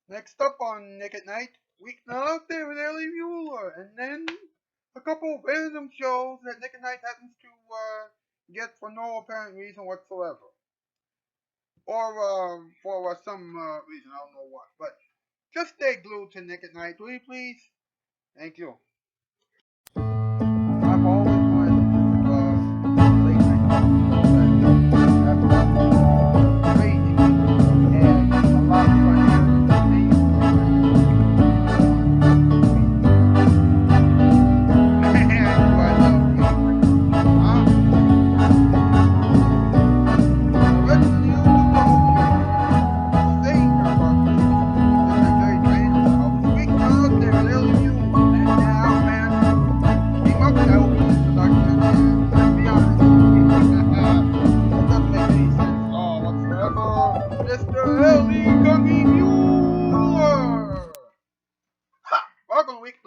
Next up on Nick at Night, Weeknight there with Ellie Muller, and then a couple of random shows that Nick at Night happens to get for no apparent reason whatsoever. Or for some reason, I don't know what. But just stay glued to Nick at Night, will you please? Thank you. I've always wanted to late night talk that's crazy and a lot of fun.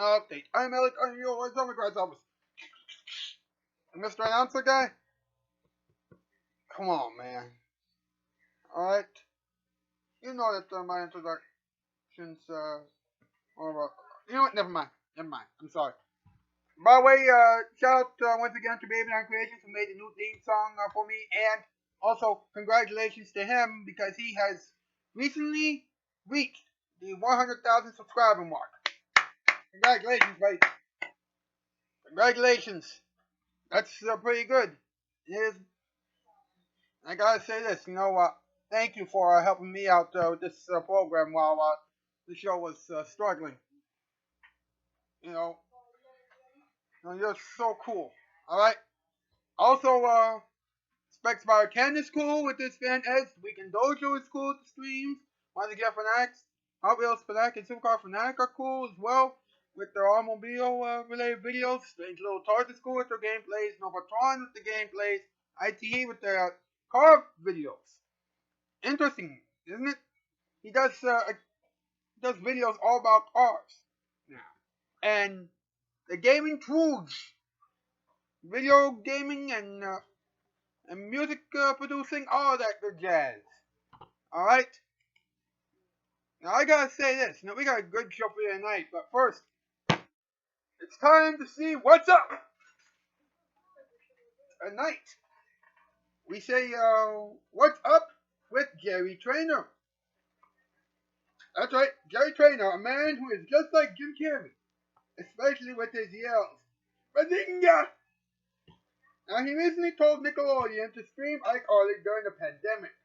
Update. I'm Alec. I'm your Democrat's office. Mr. Announcer guy? Come on, man. Alright. You know that my introductions, you know what? Never mind. I'm sorry. By the way, shout out once again to Baby Nine Creations who made the new theme song for me, and also congratulations to him because he has recently reached the 100,000 subscriber mark. Congratulations, buddy. Congratulations. That's pretty good. It is. I gotta say this, thank you for helping me out with this program while the show was struggling. You're so cool. Alright? Also, Specs by Ken is cool with this fan S. Weekend Dojo is cool with the streams. Monster Get Fanatics, Hot Wheels Fanatic, and Supercar Fanatic are cool as well with their automobile related videos. Strange Little Toys is cool with their gameplays. Novatron with the gameplays. ITE with their car videos. Interesting, isn't it? He does videos all about cars now. And the gaming truths, video gaming and music producing, all that good jazz. Alright? Now I gotta say this, we got a good show for you tonight, but first, it's time to see what's up! Tonight, we say, what's up with Jerry Trainor? That's right, Jerry Trainor, a man who is just like Jim Carrey, especially with his yells. Bazinga! Now, he recently told Nickelodeon to stream iCarly during the pandemic.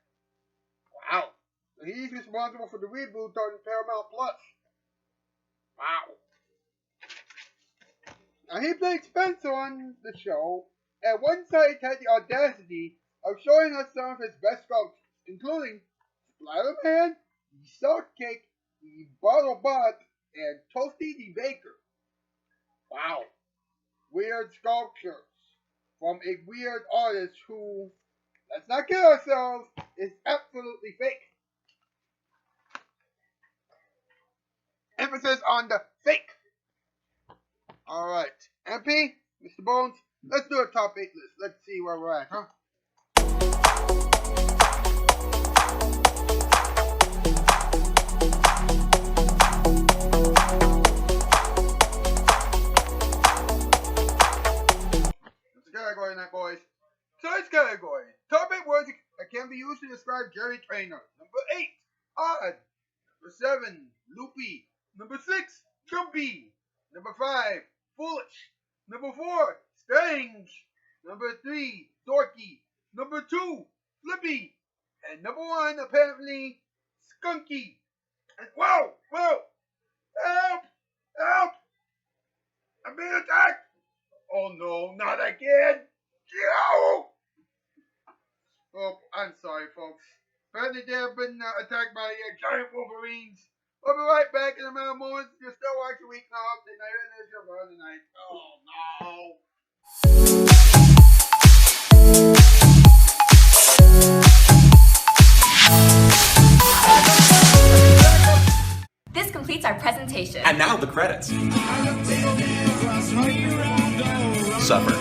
Wow. So he's responsible for the reboot on Paramount Plus. Wow. Now, he played Spencer on the show, and one site had the audacity of showing us some of his best sculptures, including Splatterman, the Salt Cake, the Bottle Bot, and Toasty the Baker. Wow. Weird sculptures from a weird artist who, let's not kid ourselves, is absolutely fake. Emphasis on the fake. Alright, MP, Mr. Bones, let's do a top 8 list. Let's see where we're at, huh? It's a category night, boys. Tonight's category. Top 8 words that can be used to describe Jerry Trainor. Number 8, odd. Number 7, loopy. Number 6, jumpy. Number 5, foolish. Number 4, strange. Number 3, dorky. Number 2, flippy. And number 1, apparently, skunky. And whoa! Help! I'm being attacked! Oh no, not again! Yo! Oh, I'm sorry, folks. Apparently they have been attacked by giant wolverines. We'll be right back in a minute moments. You're still watching Weeknight Update. Now here it is, your brother tonight. Oh no. This completes our presentation. And now the credits. Suffer.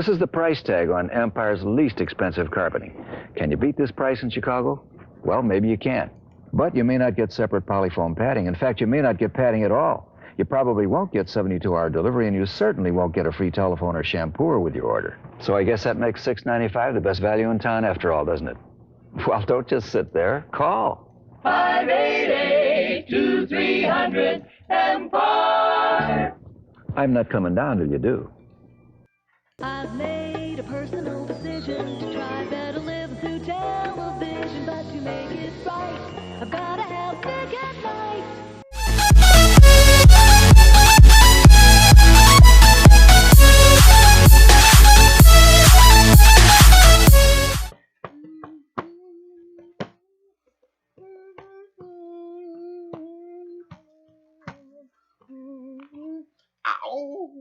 This is the price tag on Empire's least expensive carpeting. Can you beat this price in Chicago? Well, maybe you can. But you may not get separate polyfoam padding. In fact, you may not get padding at all. You probably won't get 72-hour delivery, and you certainly won't get a free telephone or shampoo with your order. So I guess that makes $6.95 the best value in town after all, doesn't it? Well, don't just sit there. Call. 588-2300 Empire. I'm not coming down till you do. I've made a personal decision to try better live through television, but to make it right, I've gotta have Nick at Night. Ow!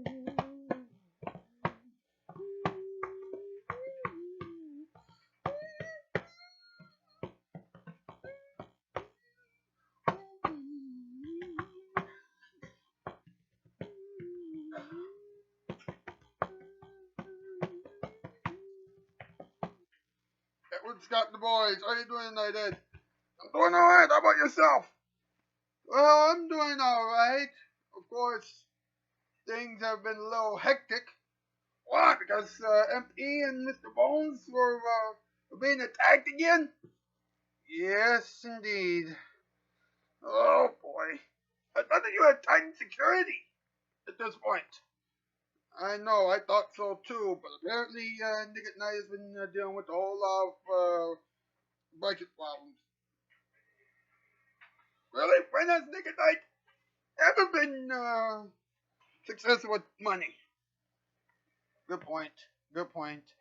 What's got the boys? How you doing tonight, Ed? I'm doing alright. How about yourself? Well, I'm doing alright. Of course, things have been a little hectic. Why? Because MP and Mr. Bones were being attacked again? Yes, indeed. Oh, boy. I thought that you had Titan security at this point. I know, I thought so too, but apparently Nick at Night has been dealing with a whole lot of budget problems. Really? When has Nick at Night ever been successful with money? Good point. Good point.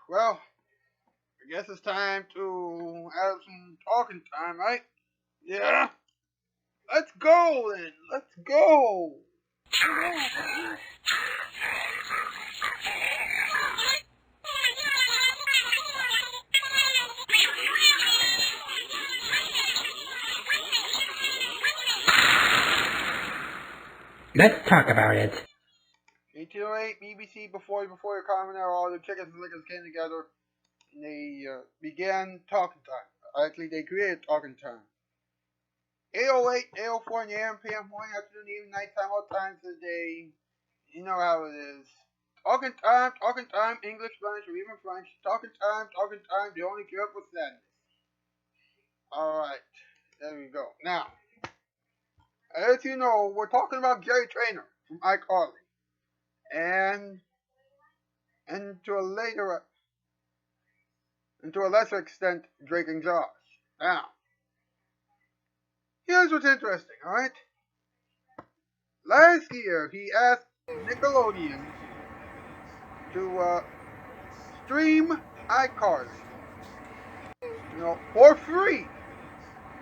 Well, I guess it's time to have some talking time, right? Yeah? Let's go then. Let's go. Let's talk about it. 1808 BBC before your comment there, all the chickens and lickers came together and they began talking time. Actually, they created talking time. 808, 804 in the AM, PM, morning, afternoon, evening, nighttime, all times of the day. You know how it is. Talking time, English, Spanish, or even French. Talking time, the only cure for sadness. Alright, there we go. Now, as you know, we're talking about Jerry Trainor from iCarly. And to a lesser extent, Drake and Josh. Now, here's what's interesting, alright? Last year, he asked Nickelodeon to stream iCarly, for free,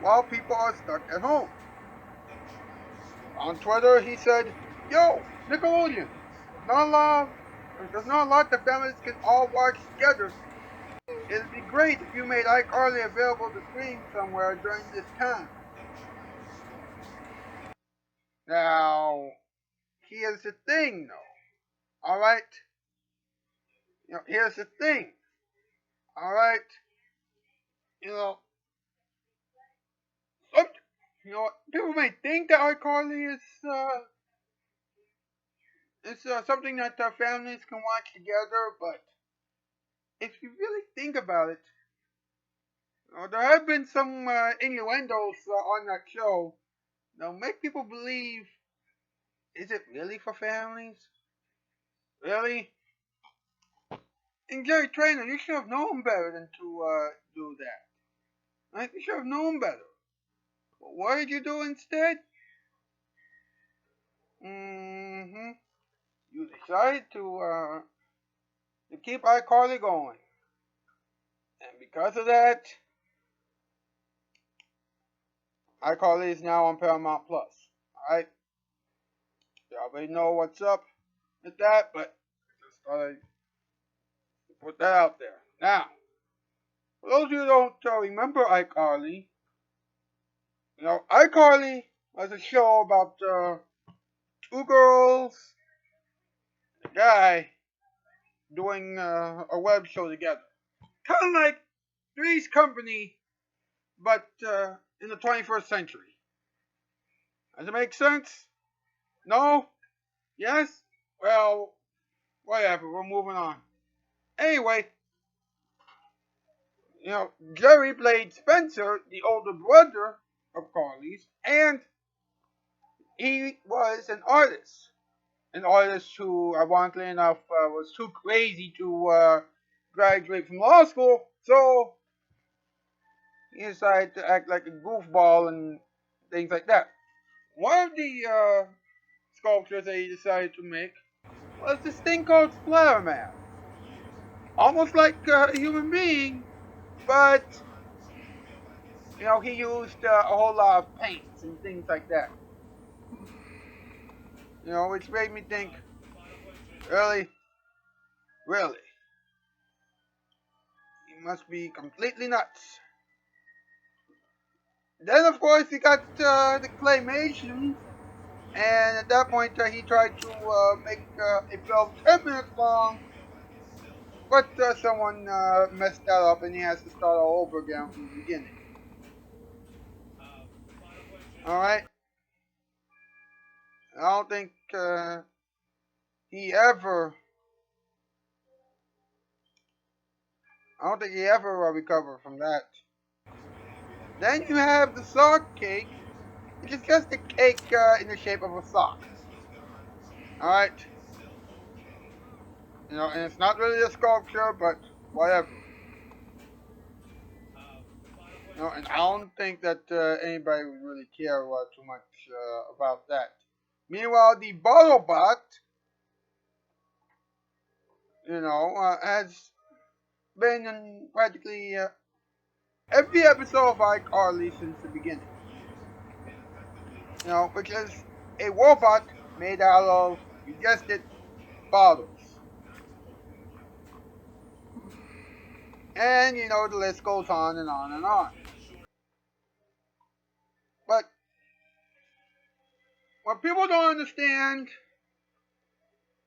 while people are stuck at home. On Twitter, he said, "Yo, Nickelodeon, there's not a lot that families can all watch together. It'd be great if you made iCarly available to stream somewhere during this time." Now, here's the thing, though. Alright? Here's the thing. Alright? People may think that iCarly is something that families can watch together, but if you really think about it, there have been some innuendos on that show that make people believe, is it really for families? Really? And Jerry Trainor, you should have known better than to do that. Right? You should have known better. But what did you do instead? You decided to keep iCarly going. And because of that, iCarly is now on Paramount Plus. Alright? You already know what's up with that, but I just thought I'd put that out there. Now, for those of you who don't remember iCarly, iCarly was a show about two girls, a guy, doing a web show together. Kind of like Three's Company, but in the 21st century. Does it make sense? No? Yes? Well, whatever, we're moving on. Anyway, Jerry played Spencer, the older brother of Carly's, and he was an artist. An artist who, ironically enough, was too crazy to graduate from law school, so he decided to act like a goofball and things like that. One of the sculptures that he decided to make was this thing called Splatter Man. Almost like a human being, but he used a whole lot of paints and things like that. Which made me think, really? He must be completely nuts. Then, of course, he got the claymation, and at that point, he tried to make a film 10 minutes long, but someone messed that up, and he has to start all over again from the beginning. Alright? I don't think he ever recovered from that. Then you have the sock cake, which is just a cake in the shape of a sock. Alright? And it's not really a sculpture, but whatever. And I don't think that anybody would really care too much about that. Meanwhile, the Bottlebot, has been in practically every episode of iCarly since the beginning. Which is a robot made out of, you guessed it, bottles. And, the list goes on and on and on. But what people don't understand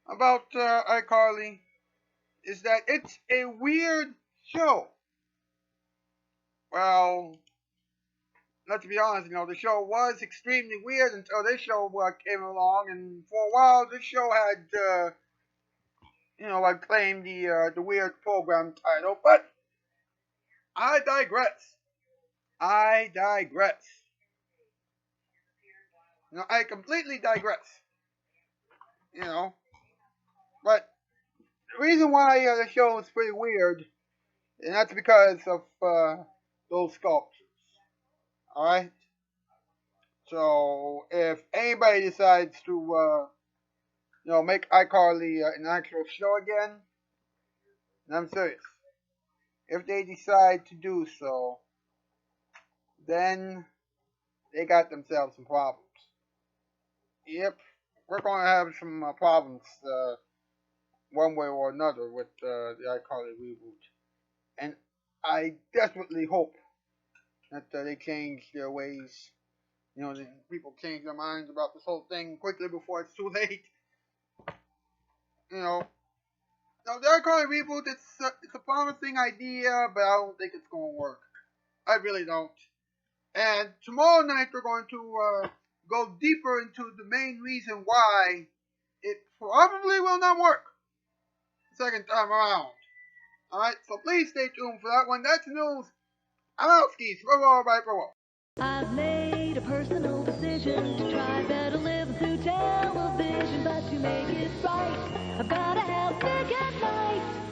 about iCarly is that it's a weird show. Well, let's be honest, the show was extremely weird until this show came along, and for a while this show had, claimed the weird program title, but I digress. I completely digress. But the reason why the show is pretty weird, and that's because of those sculptures. Alright? So, if anybody decides to, make iCarly an actual show again, and I'm serious, if they decide to do so, then they got themselves some problems. Yep, we're going to have some problems one way or another with the iCarly reboot. And I desperately hope that they change their ways. That people change their minds about this whole thing quickly before it's too late. Now, the iCarly reboot, it's a promising idea, but I don't think it's going to work. I really don't. And tomorrow night we're going to go deeper into the main reason why it probably will not work the second time around. Alright, so please stay tuned for that one. That's news. I'm out, skis. Bye. I've made a personal decision to try better live through television, but to make it right, I've gotta have big at night.